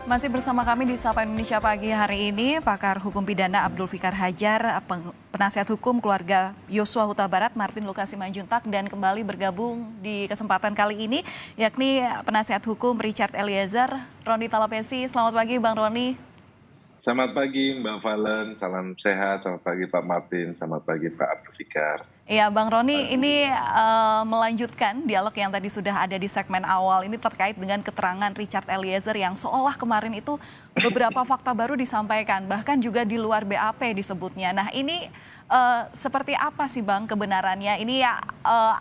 Masih bersama kami di Sapa Indonesia pagi hari ini, pakar hukum pidana Abdul Fikar Hajar, penasihat hukum keluarga Yosua Huta Barat Martin Lukasi Manjuntak, dan kembali bergabung di kesempatan kali ini, yakni penasihat hukum Richard Eliezer, Roni Talapesi. Selamat pagi Bang Roni. Selamat pagi Mbak Valen, salam sehat, selamat pagi Pak Martin, selamat pagi Pak Abdul Fikar. Iya Bang Roni, ini melanjutkan dialog yang tadi sudah ada di segmen awal ini terkait dengan keterangan Richard Eliezer yang seolah kemarin itu beberapa fakta baru disampaikan, bahkan juga di luar BAP disebutnya. Nah ini seperti apa sih Bang kebenarannya? Ini ya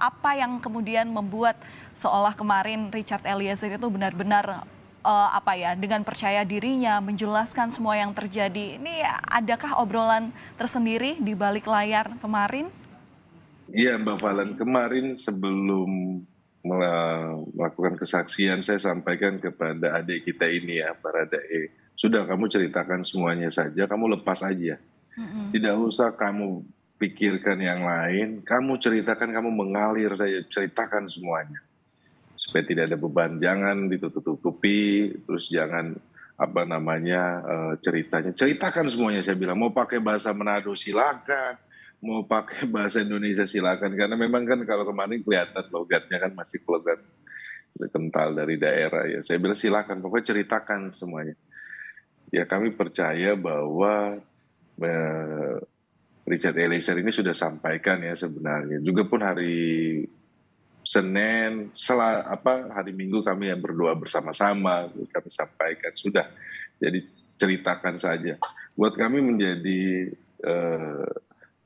apa yang kemudian membuat seolah kemarin Richard Eliezer itu benar-benar apa ya, dengan percaya dirinya menjelaskan semua yang terjadi. Ini adakah obrolan tersendiri di balik layar kemarin? Iya Mbak Valen, kemarin sebelum melakukan kesaksian saya sampaikan kepada adik kita ini ya, Baradae. Sudah kamu ceritakan semuanya saja, kamu lepas aja. Tidak usah kamu pikirkan yang lain, kamu ceritakan, kamu mengalir saja, ceritakan semuanya. Supaya tidak ada beban, jangan ditutup-tutupi, terus jangan ceritanya. Ceritakan semuanya, saya bilang. Mau pakai bahasa Manado silakan, mau pakai bahasa Indonesia silakan, karena memang kan kalau kemarin kelihatan logatnya kan masih logat kental dari daerah ya. Saya bilang silakan, pokoknya ceritakan semuanya. Ya kami percaya bahwa Richard Eliezer ini sudah sampaikan ya sebenarnya. Juga pun hari Senin, hari Minggu kami yang berdoa bersama-sama, kami sampaikan sudah. Jadi ceritakan saja. Buat kami menjadi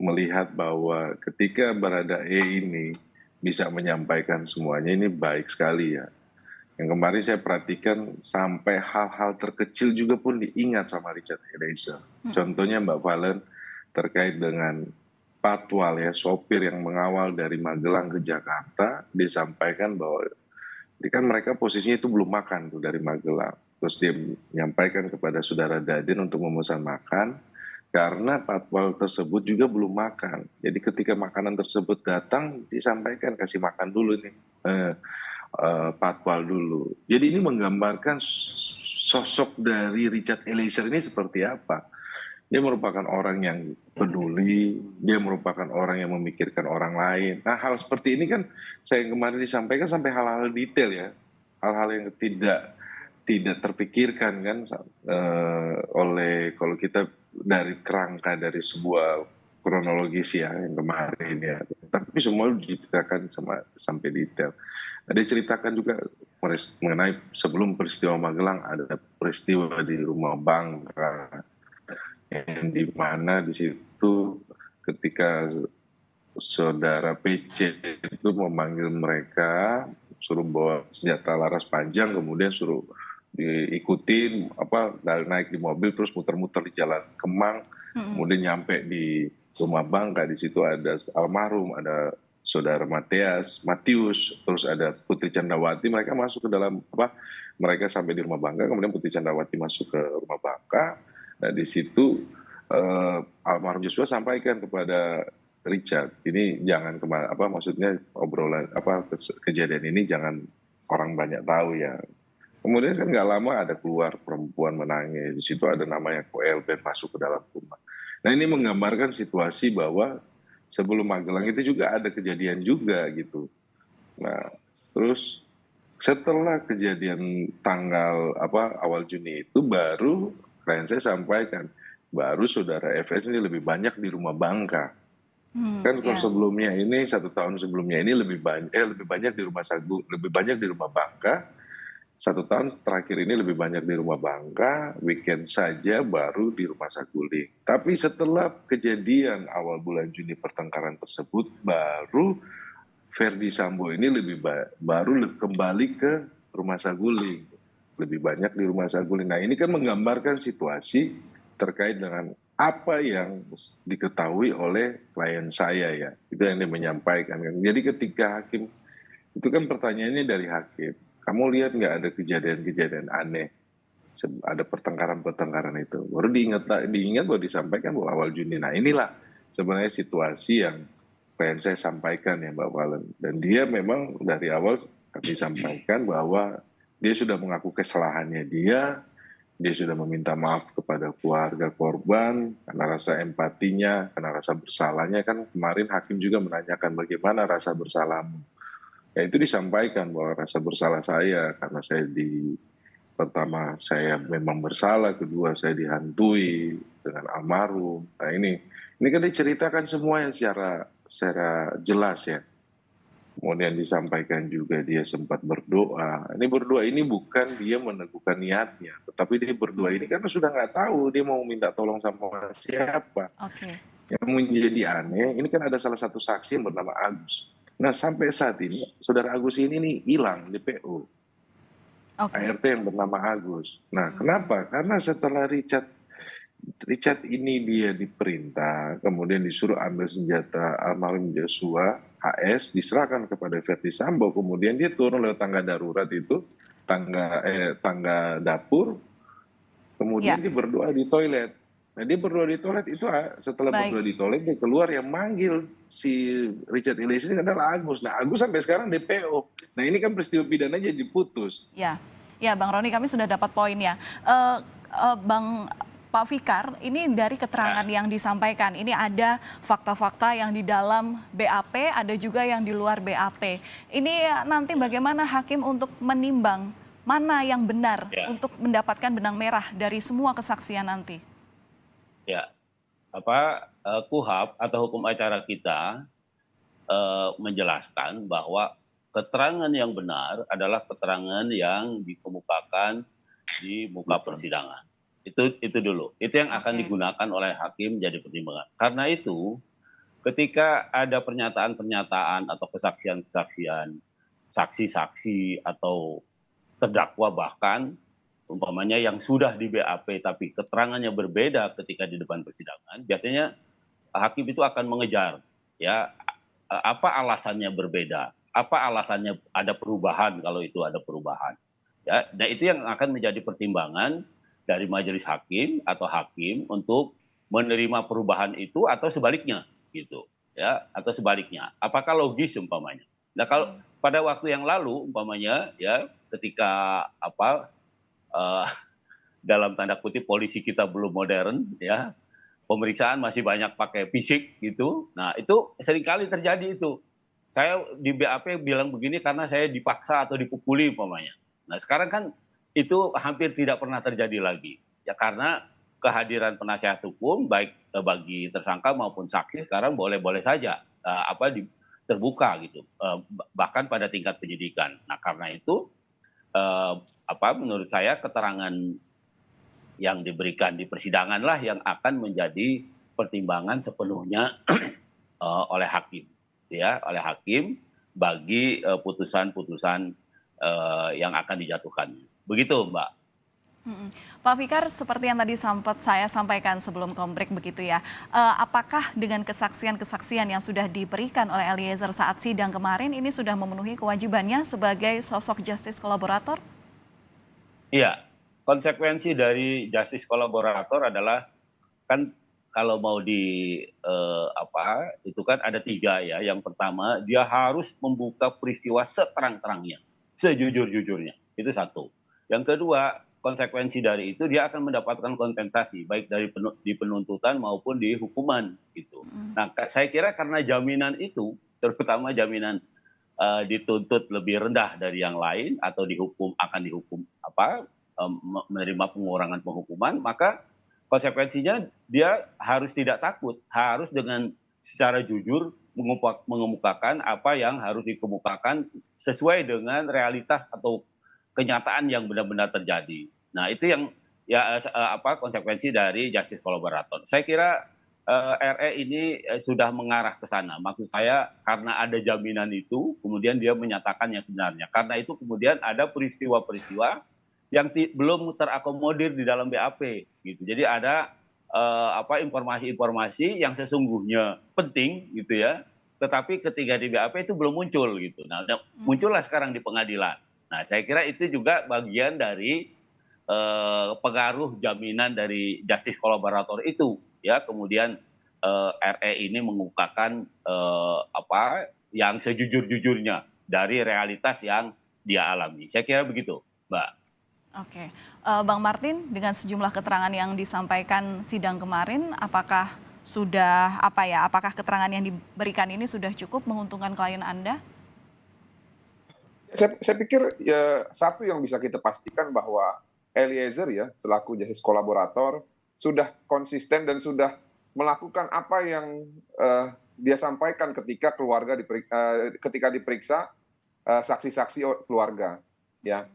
melihat bahwa ketika Baradae ini bisa menyampaikan semuanya, ini baik sekali ya. Yang kemarin saya perhatikan sampai hal-hal terkecil juga pun diingat sama Richard Eliezer. Contohnya Mbak Valen terkait dengan patwal ya, sopir yang mengawal dari Magelang ke Jakarta, disampaikan bahwa kan mereka posisinya itu belum makan tuh dari Magelang. Terus dia menyampaikan kepada saudara Daden untuk memesan makan, karena patwal tersebut juga belum makan. Jadi ketika makanan tersebut datang, disampaikan kasih makan dulu nih, patwal dulu. Jadi ini menggambarkan sosok dari Richard Eliezer ini seperti apa. Dia merupakan orang yang peduli, dia merupakan orang yang memikirkan orang lain. Nah, hal seperti ini kan saya yang kemarin disampaikan sampai hal-hal detail ya, hal-hal yang tidak terpikirkan kan oleh kalau kita dari kerangka dari sebuah kronologis ya yang kemarin ya. Tapi semua diceritakan sampai detail. Ada ceritakan juga mengenai sebelum peristiwa Magelang ada peristiwa di rumah Bangka yang di mana di situ ketika saudara PC itu memanggil mereka, suruh bawa senjata laras panjang, kemudian suruh diikutin naik di mobil terus muter-muter di jalan Kemang, kemudian nyampe di rumah Bangka. Di situ ada almarhum, ada saudara Matius, terus ada Putri Candrawati. Mereka masuk ke dalam mereka sampai di rumah Bangka, kemudian Putri Candrawati masuk ke rumah Bangka. Nah di situ almarhum Joshua sampaikan kepada Richard, ini jangan maksudnya obrolan kejadian ini jangan orang banyak tahu ya. Kemudian kan nggak lama ada keluar perempuan menangis, di situ ada namanya Koelben masuk ke dalam rumah. Nah ini menggambarkan situasi bahwa sebelum Magelang itu juga ada kejadian juga gitu. Nah terus setelah kejadian tanggal awal Juni itu baru klien saya sampaikan baru saudara FS ini lebih banyak di rumah Bangka. Kan Ya. sebelumnya ini 1 tahun sebelumnya ini lebih banyak di rumah Sagu, lebih banyak di rumah Bangka. 1 tahun terakhir ini lebih banyak di rumah Bangka, weekend saja baru di rumah Saguling. Tapi setelah kejadian awal bulan Juni pertengkaran tersebut, baru Verdi Sambo ini baru kembali ke rumah Saguling. Lebih banyak di rumah Saguling. Nah ini kan menggambarkan situasi terkait dengan apa yang diketahui oleh klien saya ya. Itu yang dia menyampaikan. Jadi ketika hakim, itu kan pertanyaannya dari hakim. Kamu lihat nggak ada kejadian-kejadian aneh? Ada pertengkaran-pertengkaran itu. Baru diingat bahwa disampaikan bahwa awal Juni. Nah inilah sebenarnya situasi yang pengen saya sampaikan ya Mbak Valen. Dan dia memang dari awal kami sampaikan bahwa dia sudah mengaku kesalahannya dia, dia sudah meminta maaf kepada keluarga korban karena rasa empatinya, karena rasa bersalahnya. Kan kemarin hakim juga menanyakan bagaimana rasa bersalahmu. Ya itu disampaikan bahwa rasa bersalah saya karena pertama saya memang bersalah, kedua saya dihantui dengan almarhum. Nah ini kan diceritakan semua yang secara jelas ya. Kemudian disampaikan juga dia sempat berdoa. Ini berdoa ini bukan dia meneguhkan niatnya, tetapi dia berdoa ini karena sudah nggak tahu dia mau minta tolong sama siapa. Oke. Yang menjadi aneh, ini kan ada salah satu saksi yang bernama Agus. Nah sampai saat ini, saudara Agus ini nih hilang di PO. Oke. ART yang bernama Agus. Nah kenapa? Karena setelah Richard ini dia diperintah, kemudian disuruh ambil senjata almarhum Joshua, HS, diserahkan kepada Verdi Sambo, kemudian dia turun lewat tangga darurat itu, tangga dapur, kemudian Ya, dia berdoa di toilet. Nah dia berdoa di toilet itu setelah baik. berdoa di toilet dia keluar yang manggil si Richard Eliezer ini adalah Agus. Nah Agus sampai sekarang DPO. Nah ini kan peristiwa pidana jadi diputus. Ya, ya Bang Roni kami sudah dapat poinnya. Bang Pak Fikar, ini dari keterangan yang disampaikan, ini ada fakta-fakta yang di dalam BAP, ada juga yang di luar BAP. Ini nanti bagaimana hakim untuk menimbang mana yang benar Ya, untuk mendapatkan benang merah dari semua kesaksian nanti? ya. KUHAP atau hukum acara kita menjelaskan bahwa keterangan yang benar adalah keterangan yang dikemukakan di muka persidangan. Itu dulu. Itu yang akan Oke. digunakan oleh hakim jadi pertimbangan. Karena itu, ketika ada pernyataan-pernyataan atau kesaksian-kesaksian, saksi-saksi atau terdakwa bahkan umpamanya yang sudah di BAP tapi keterangannya berbeda ketika di depan persidangan, biasanya hakim itu akan mengejar ya apa alasannya berbeda, apa alasannya ada perubahan kalau itu ada perubahan. Ya, dan itu yang akan menjadi pertimbangan dari majelis hakim atau hakim untuk menerima perubahan itu atau sebaliknya gitu ya, atau sebaliknya apakah logis umpamanya. Nah kalau pada waktu yang lalu umpamanya ya ketika eh, dalam tanda kutip polisi kita belum modern ya, pemeriksaan masih banyak pakai fisik gitu. Nah itu seringkali terjadi itu. Saya di BAP bilang begini karena saya dipaksa atau dipukuli umpamanya. Nah sekarang kan itu hampir tidak pernah terjadi lagi ya, karena kehadiran penasihat hukum baik bagi tersangka maupun saksi sekarang boleh-boleh saja terbuka gitu, bahkan pada tingkat penyidikan. Nah karena itu menurut saya keterangan yang diberikan di persidangan lah yang akan menjadi pertimbangan sepenuhnya oleh hakim, ya, oleh hakim bagi putusan-putusan yang akan dijatuhkan. Begitu, Mbak. Pak Fikar, seperti yang tadi sempat saya sampaikan sebelum kombrek begitu ya, apakah dengan kesaksian-kesaksian yang sudah diberikan oleh Eliezer saat sidang kemarin ini sudah memenuhi kewajibannya sebagai sosok justice kolaborator? Iya, konsekuensi dari justice kolaborator adalah kan kalau mau itu kan ada 3 ya. Yang pertama dia harus membuka peristiwa seterang-terangnya, sejujur-jujurnya. Itu satu. Yang kedua, konsekuensi dari itu dia akan mendapatkan kompensasi baik di penuntutan maupun di hukuman gitu. Nah, saya kira karena jaminan itu, terutama jaminan dituntut lebih rendah dari yang lain atau akan dihukum menerima pengurangan penghukuman, maka konsekuensinya dia harus tidak takut, harus dengan secara jujur mengemukakan apa yang harus dikemukakan sesuai dengan realitas atau kenyataan yang benar-benar terjadi. Nah itu yang konsekuensi dari justice kolaborator. Saya kira RE ini sudah mengarah ke sana. Maksud saya karena ada jaminan itu, kemudian dia menyatakan yang sebenarnya. Karena itu kemudian ada peristiwa-peristiwa yang belum terakomodir di dalam BAP. Gitu. Jadi ada informasi-informasi yang sesungguhnya penting gitu ya, tetapi ketika di BAP itu belum muncul gitu. Nah, muncullah sekarang di pengadilan. Nah, saya kira itu juga bagian dari pengaruh jaminan dari justice kolaborator itu ya. Kemudian RE ini mengungkapkan yang sejujur-jujurnya dari realitas yang dia alami. Saya kira begitu, Mbak. Oke, Bang Martin, dengan sejumlah keterangan yang disampaikan sidang kemarin, apakah sudah apakah keterangan yang diberikan ini sudah cukup menguntungkan klien Anda? Saya pikir ya, satu yang bisa kita pastikan bahwa Eliezer ya selaku justice kolaborator sudah konsisten dan sudah melakukan apa yang dia sampaikan ketika ketika diperiksa saksi-saksi keluarga, ya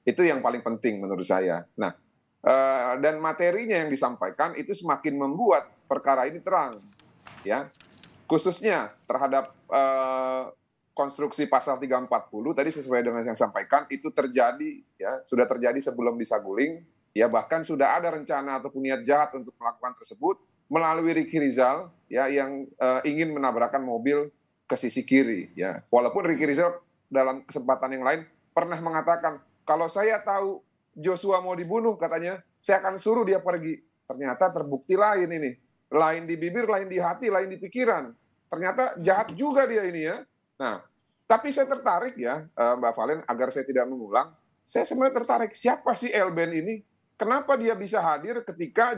itu yang paling penting menurut saya. Nah, dan materinya yang disampaikan itu semakin membuat perkara ini terang, ya khususnya terhadap konstruksi pasal 340 tadi sesuai dengan yang sampaikan itu terjadi ya sudah terjadi sebelum disaguling ya bahkan sudah ada rencana ataupun niat jahat untuk melakukan tersebut melalui Ricky Rizal ya yang ingin menabrakkan mobil ke sisi kiri ya walaupun Ricky Rizal dalam kesempatan yang lain pernah mengatakan kalau saya tahu Joshua mau dibunuh katanya saya akan suruh dia pergi. Ternyata terbukti lain ini, lain di bibir, lain di hati, lain di pikiran. Ternyata jahat juga dia ini ya. Nah, tapi saya tertarik ya, Mbak Valen, agar saya tidak mengulang. Saya sebenarnya tertarik, siapa sih Elben ini? Kenapa dia bisa hadir ketika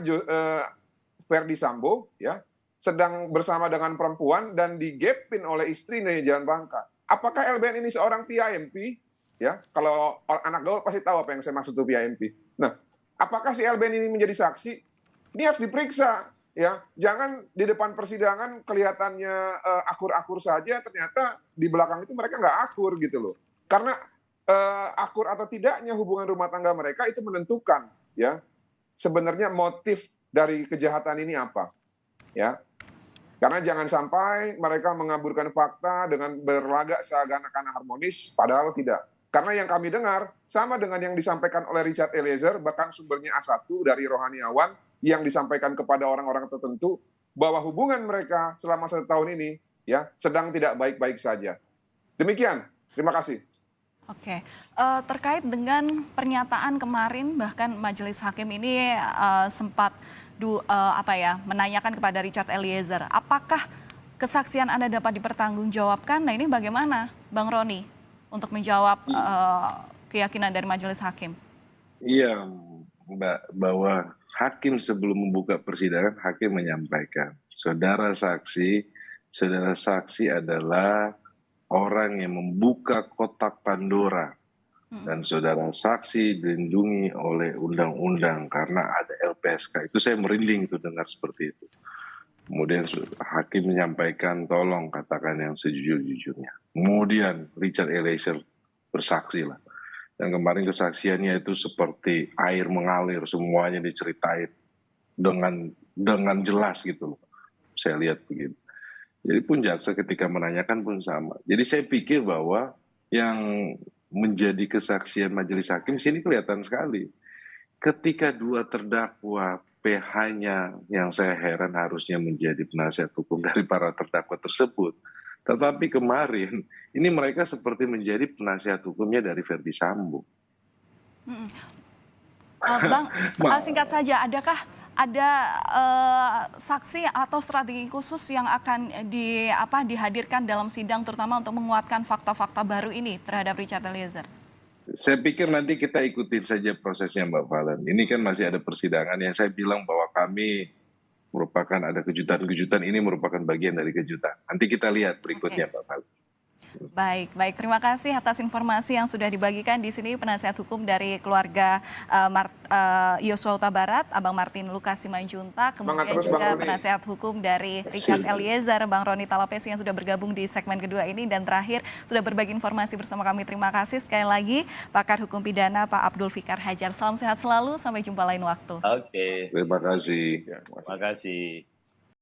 Verdi Sambo ya sedang bersama dengan perempuan dan digepin oleh istrinya di Jalan Bangka? Apakah Elben ini seorang PIMP? Ya, kalau anak gaul pasti tahu apa yang saya maksud itu PIMP. Nah, apakah si Elben ini menjadi saksi? Ini harus diperiksa. Ya, jangan di depan persidangan kelihatannya akur-akur saja, ternyata di belakang itu mereka nggak akur gitu loh. Karena akur atau tidaknya hubungan rumah tangga mereka itu menentukan ya sebenarnya motif dari kejahatan ini apa. Ya, karena jangan sampai mereka mengaburkan fakta dengan berlagak seakan-akan harmonis, padahal tidak. Karena yang kami dengar sama dengan yang disampaikan oleh Richard Eliezer, bahkan sumbernya A1 dari Rohaniawan, yang disampaikan kepada orang-orang tertentu bahwa hubungan mereka selama 1 tahun ini ya sedang tidak baik-baik saja. Demikian, terima kasih. Oke, terkait dengan pernyataan kemarin bahkan Majelis Hakim ini sempat menanyakan kepada Richard Eliezer, apakah kesaksian Anda dapat dipertanggungjawabkan? Nah ini bagaimana, Bang Roni, untuk menjawab keyakinan dari Majelis Hakim? Iya, Mbak, bahwa hakim sebelum membuka persidangan, hakim menyampaikan, saudara saksi adalah orang yang membuka kotak Pandora. Dan saudara saksi dilindungi oleh undang-undang karena ada LPSK. Itu saya merinding itu dengar seperti itu. Kemudian hakim menyampaikan, tolong katakan yang sejujur-jujurnya. Kemudian Richard Eliezer bersaksi lah. Dan kemarin kesaksiannya itu seperti air mengalir, semuanya diceritain dengan jelas gitu loh. Saya lihat begitu. Jadi pun jaksa ketika menanyakan pun sama. Jadi saya pikir bahwa yang menjadi kesaksian majelis hakim sini kelihatan sekali. Ketika dua terdakwa PH-nya yang saya heran harusnya menjadi penasihat hukum dari para terdakwa tersebut. Tetapi kemarin ini mereka seperti menjadi penasihat hukumnya dari Verdi Sambo. Bang, singkat saja, adakah ada saksi atau strategi khusus yang akan dihadirkan dalam sidang terutama untuk menguatkan fakta-fakta baru ini terhadap Richard Eliezer? Saya pikir nanti kita ikutin saja prosesnya Mbak Valen. Ini kan masih ada persidangan yang saya bilang bahwa kami merupakan ada kejutan-kejutan, ini merupakan bagian dari kejutan. Nanti kita lihat berikutnya Mbak Valen. Baik. Terima kasih atas informasi yang sudah dibagikan di sini penasihat hukum dari keluarga Yosua Huta Barat, Abang Martin Lukas Simanjuntak, kemudian juga penasihat hukum dari Richard Eliezer, Bang Roni Talapesi yang sudah bergabung di segmen kedua ini, dan terakhir sudah berbagi informasi bersama kami. Terima kasih sekali lagi pakar hukum pidana Pak Abdul Fikar Hajar. Salam sehat selalu, sampai jumpa lain waktu. Oke. Terima kasih. Terima kasih.